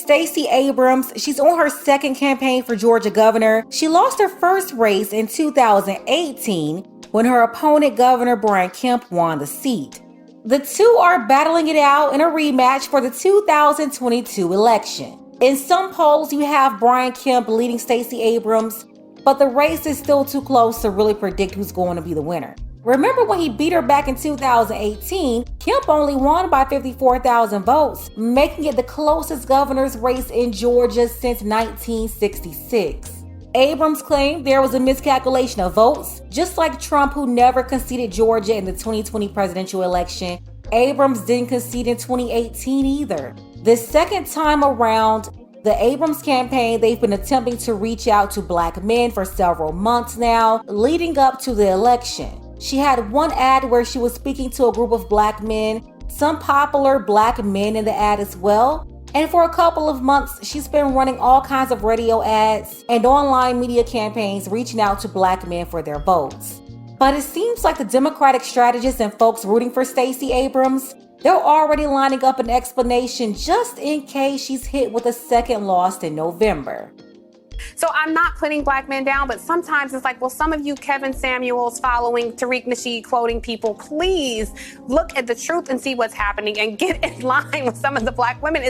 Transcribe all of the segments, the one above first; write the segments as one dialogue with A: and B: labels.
A: Stacey Abrams, she's on her second campaign for Georgia governor. She lost her first race in 2018 when her opponent, Governor Brian Kemp, won the seat. The two are battling it out in a rematch for the 2022 election. In some polls, you have Brian Kemp leading Stacey Abrams, but the race is still too close to really predict who's going to be the winner. Remember when he beat her back in 2018, Kemp only won by 54,000 votes, making it the closest governor's race in Georgia since 1966. Abrams claimed there was a miscalculation of votes. Just like Trump, who never conceded Georgia in the 2020 presidential election, Abrams didn't concede in 2018 either. The second time around, the Abrams campaign, they've been attempting to reach out to Black men for several months now, leading up to the election. She had one ad where she was speaking to a group of Black men, some popular Black men in the ad as well. And for a couple of months, she's been running all kinds of radio ads and online media campaigns reaching out to Black men for their votes. But it seems like the Democratic strategists and folks rooting for Stacey Abrams, they're already lining up an explanation just in case she's hit with a second loss in November.
B: So I'm not putting Black men down, but sometimes it's like, well, some of you Kevin Samuels following Tariq Nasheed quoting people, please look at the truth and see what's happening and get in line with some of the Black women.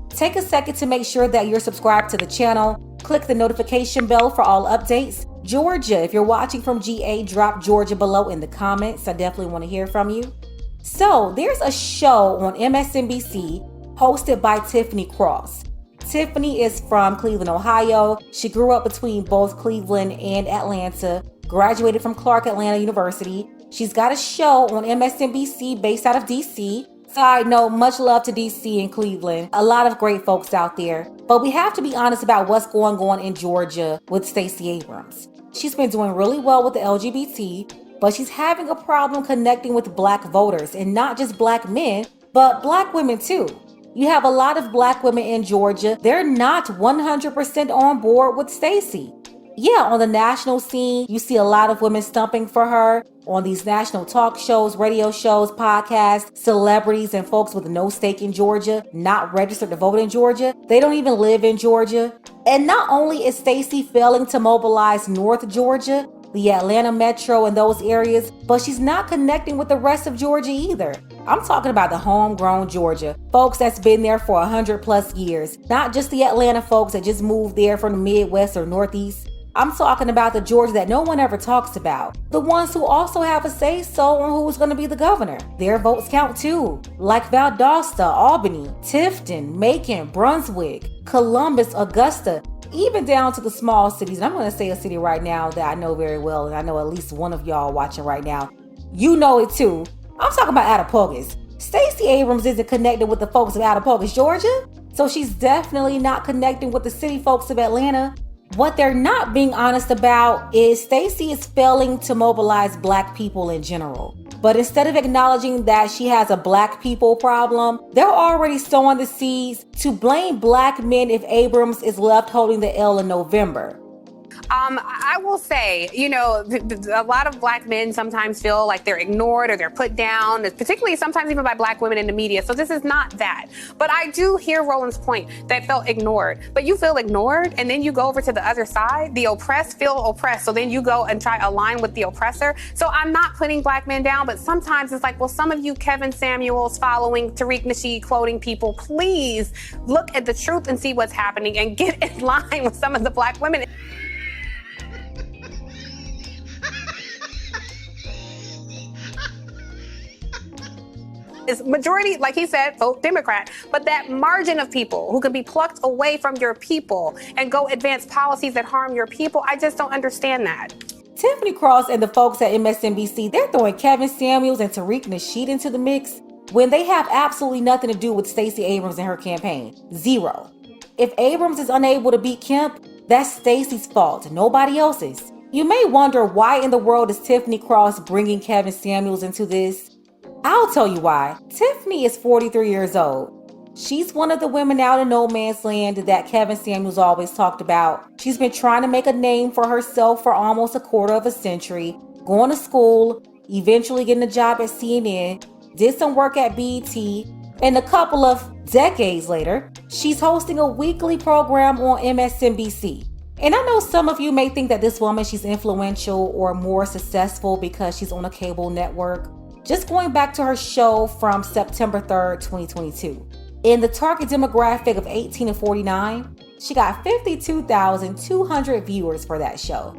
A: Take a second to make sure that you're subscribed to the channel. Click the notification bell for all updates. Georgia, if you're watching from GA, drop Georgia below in the comments. I definitely want to hear from you. So there's a show on MSNBC hosted by Tiffany Cross. Tiffany is from Cleveland, Ohio. She grew up between both Cleveland and Atlanta, graduated from Clark Atlanta University. She's got a show on MSNBC based out of DC. Side note, much love to DC and Cleveland. A lot of great folks out there. But we have to be honest about what's going on in Georgia with Stacey Abrams. She's been doing really well with the LGBT, but she's having a problem connecting with Black voters, and not just Black men, but Black women too. You have a lot of Black women in Georgia. They're not 100% on board with Stacey. Yeah, on the national scene, you see a lot of women stumping for her on these national talk shows, radio shows, podcasts, celebrities, and folks with no stake in Georgia, not registered to vote in Georgia. They don't even live in Georgia. And not only is Stacey failing to mobilize North Georgia, the Atlanta metro and those areas, but she's not connecting with the rest of Georgia either. I'm talking about the homegrown Georgia, folks that's been there for 100+ years, not just the Atlanta folks that just moved there from the Midwest or Northeast. I'm talking about the Georgia that no one ever talks about. The ones who also have a say-so on who's going to be the governor. Their votes count too. Like Valdosta, Albany, Tifton, Macon, Brunswick, Columbus, Augusta, even down to the small cities. And I'm going to say a city right now that I know very well, and I know at least one of y'all watching right now. You know it too. I'm talking about Attapulgis. Stacey Abrams isn't connected with the folks of Attapulgis, Georgia, so she's definitely not connecting with the city folks of Atlanta. What they're not being honest about is Stacey is failing to mobilize Black people in general. But instead of acknowledging that she has a Black people problem, they're already sowing the seeds to blame Black men if Abrams is left holding the L in November.
B: I will say, you know, a lot of Black men sometimes feel like they're ignored or they're put down, particularly sometimes even by Black women in the media. So this is not that. But I do hear Roland's point that felt ignored. But you feel ignored and then you go over to the other side. The oppressed feel oppressed. So then you go and try to align with the oppressor. So I'm not putting Black men down, but sometimes it's like, well, some of you Kevin Samuels following Tariq Nasheed quoting people, please look at the truth and see what's happening and get in line with some of the Black women. Is majority, like he said, vote Democrat, but that margin of people who can be plucked away from your people and go advance policies that harm your people, I just don't understand that.
A: Tiffany Cross and the folks at MSNBC, they're throwing Kevin Samuels and Tariq Nasheed into the mix when they have absolutely nothing to do with Stacey Abrams and her campaign. Zero. If Abrams is unable to beat Kemp, that's Stacey's fault, nobody else's. You may wonder why in the world is Tiffany Cross bringing Kevin Samuels into this? I'll tell you why. Tiffany is 43 years old. She's one of the women out in no man's land that Kevin Samuels always talked about. She's been trying to make a name for herself for almost a quarter of a century, going to school, eventually getting a job at CNN, did some work at BET, And a couple of decades later, she's hosting a weekly program on MSNBC. And I know some of you may think that this woman, she's influential or more successful because she's on a cable network. Just going back to her show from September 3rd, 2022. In the target demographic of 18 to 49, she got 52,200 viewers for that show.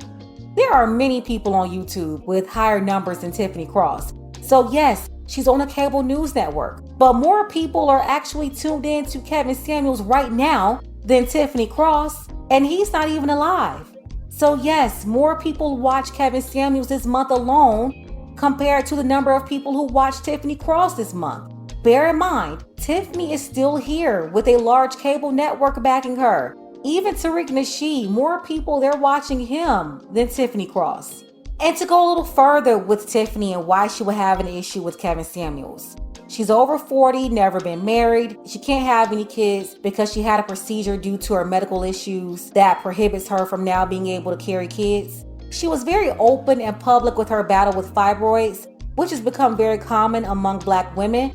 A: There are many people on YouTube with higher numbers than Tiffany Cross. So yes, she's on a cable news network, but more people are actually tuned in to Kevin Samuels right now than Tiffany Cross, and he's not even alive. So yes, more people watch Kevin Samuels this month alone compared to the number of people who watched Tiffany Cross this month. Bear in mind, Tiffany is still here with a large cable network backing her. Even Tariq Nasheed, more people, they're watching him than Tiffany Cross. And to go a little further with Tiffany and why she would have an issue with Kevin Samuels. She's over 40, never been married. She can't have any kids because she had a procedure due to her medical issues that prohibits her from now being able to carry kids. She was very open and public with her battle with fibroids, which has become very common among Black women.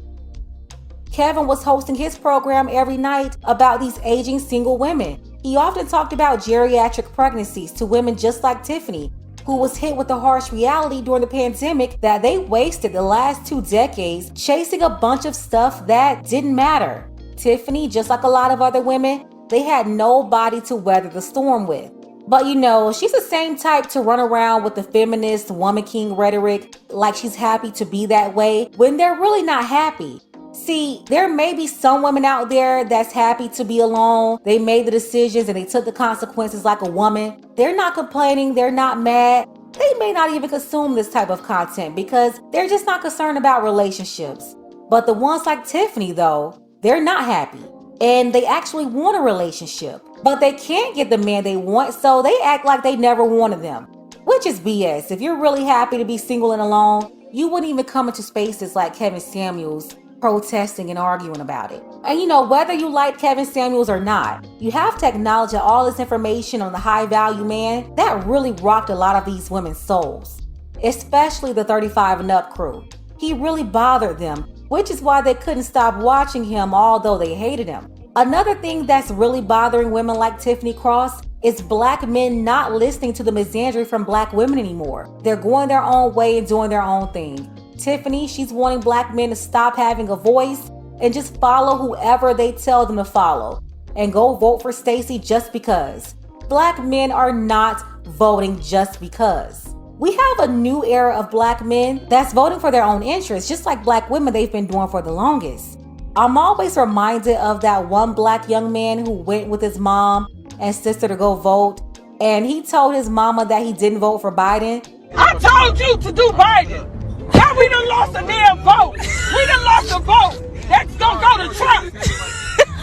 A: Kevin was hosting his program every night about these aging single women. He often talked about geriatric pregnancies to women just like Tiffany, who was hit with the harsh reality during the pandemic that they wasted the last 2 decades chasing a bunch of stuff that didn't matter. Tiffany, just like a lot of other women, they had nobody to weather the storm with. But you know, she's the same type to run around with the feminist woman king rhetoric like she's happy to be that way when they're really not happy. See, there may be some women out there that's happy to be alone. They made the decisions and they took the consequences like a woman. They're not complaining. They're not mad. They may not even consume this type of content because they're just not concerned about relationships. But the ones like Tiffany, though, they're not happy. And they actually want a relationship. But they can't get the man they want, so they act like they never wanted them. Which is BS. If you're really happy to be single and alone, you wouldn't even come into spaces like Kevin Samuels protesting and arguing about it. And you know, whether you like Kevin Samuels or not, you have to acknowledge that all this information on the high value man, that really rocked a lot of these women's souls, especially the 35 and up crew. He really bothered them, which is why they couldn't stop watching him although they hated him. Another thing that's really bothering women like Tiffany Cross is Black men not listening to the misandry from Black women anymore. They're going their own way and doing their own thing. Tiffany, she's wanting Black men to stop having a voice and just follow whoever they tell them to follow and go vote for Stacey just because. Black men are not voting just because. We have a new era of Black men that's voting for their own interests, just like Black women they've been doing for the longest. I'm always reminded of that one Black young man who went with his mom and sister to go vote, and he told his mama that he didn't vote for Biden.
C: I told you to do Biden. Now we done lost a damn vote. We done lost a vote. That's gonna go to Trump.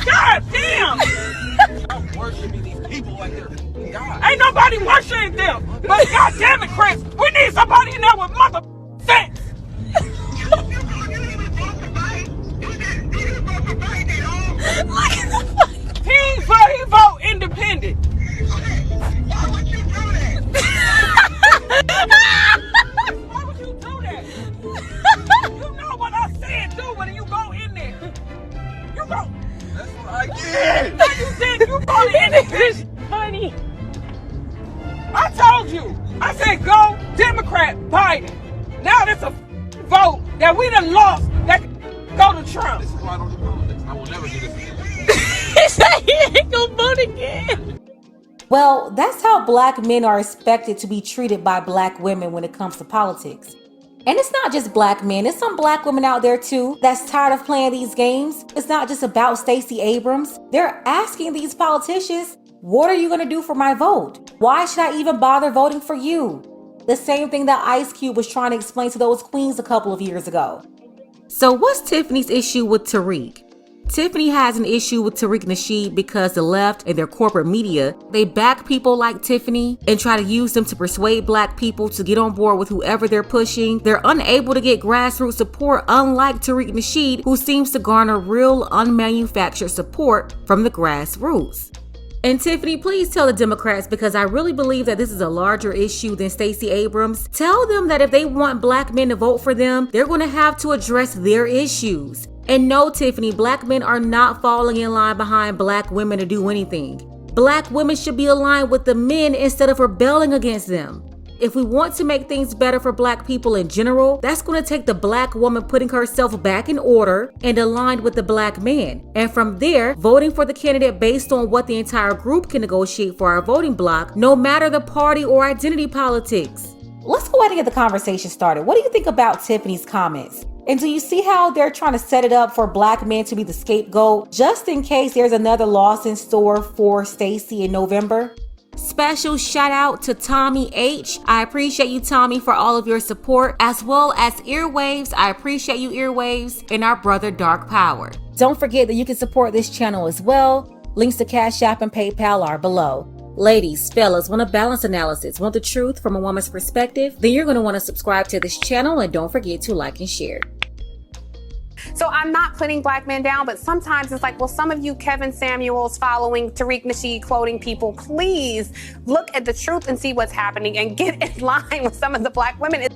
C: God damn.
D: Y'all worshiping these people like they're God.
C: Ain't nobody worshiping them. But God damn it, Chris, we need somebody in there with mother sense. He vote independent.
D: Why would you do that?
C: Why would you do that? You know what I said, do when you go in there. You go.
D: That's what I did.
C: No, you did. You voted independent, honey. I told you. I said go Democrat Biden. Now there's a vote that we done lost that can go to Trump.
D: This is why I don't do politics. I will never do this again.
C: He said he ain't gonna vote again.
A: Well, that's how Black men are expected to be treated by Black women when it comes to politics. And it's not just Black men, it's some Black women out there too that's tired of playing these games. It's not just about Stacey Abrams. They're asking these politicians, what are you gonna do for my vote? Why should I even bother voting for you? The same thing that Ice Cube was trying to explain to those queens a couple of years ago. So what's Tiffany's issue with Tariq? Tiffany has an issue with Tariq Nasheed because the left and their corporate media, they back people like Tiffany and try to use them to persuade Black people to get on board with whoever they're pushing. They're unable to get grassroots support, unlike Tariq Nasheed, who seems to garner real unmanufactured support from the grassroots. And Tiffany, please tell the Democrats, because I really believe that this is a larger issue than Stacey Abrams. Tell them that if they want Black men to vote for them, they're going to have to address their issues. And no, Tiffany, black men are not falling in line behind black women to do anything. Black women should be aligned with the men instead of rebelling against them. If we want to make things better for black people in general, that's going to take the black woman putting herself back in order and aligned with the black man. And from there, voting for the candidate based on what the entire group can negotiate for our voting block, no matter the party or identity politics.
B: Let's go ahead and get the conversation started. What do you think about Tiffany's comments? And do you see how they're trying to set it up for black men to be the scapegoat just in case there's another loss in store for Stacey in November?
A: Special shout out to Tommy H. I appreciate you, Tommy, for all of your support, as well as Earwaves. I appreciate you, Earwaves, and our brother Dark Power.
B: Don't forget that you can support this channel as well. Links to Cash App and PayPal are below.
A: Ladies, fellas, want a balanced analysis, want the truth from a woman's perspective? Then you're going to want to subscribe to this channel and don't forget to like and share.
B: So I'm not putting black men down, but sometimes it's like, well, some of you Kevin Samuels following Tariq Nasheed quoting people, please look at the truth and see what's happening and get in line with some of the black women.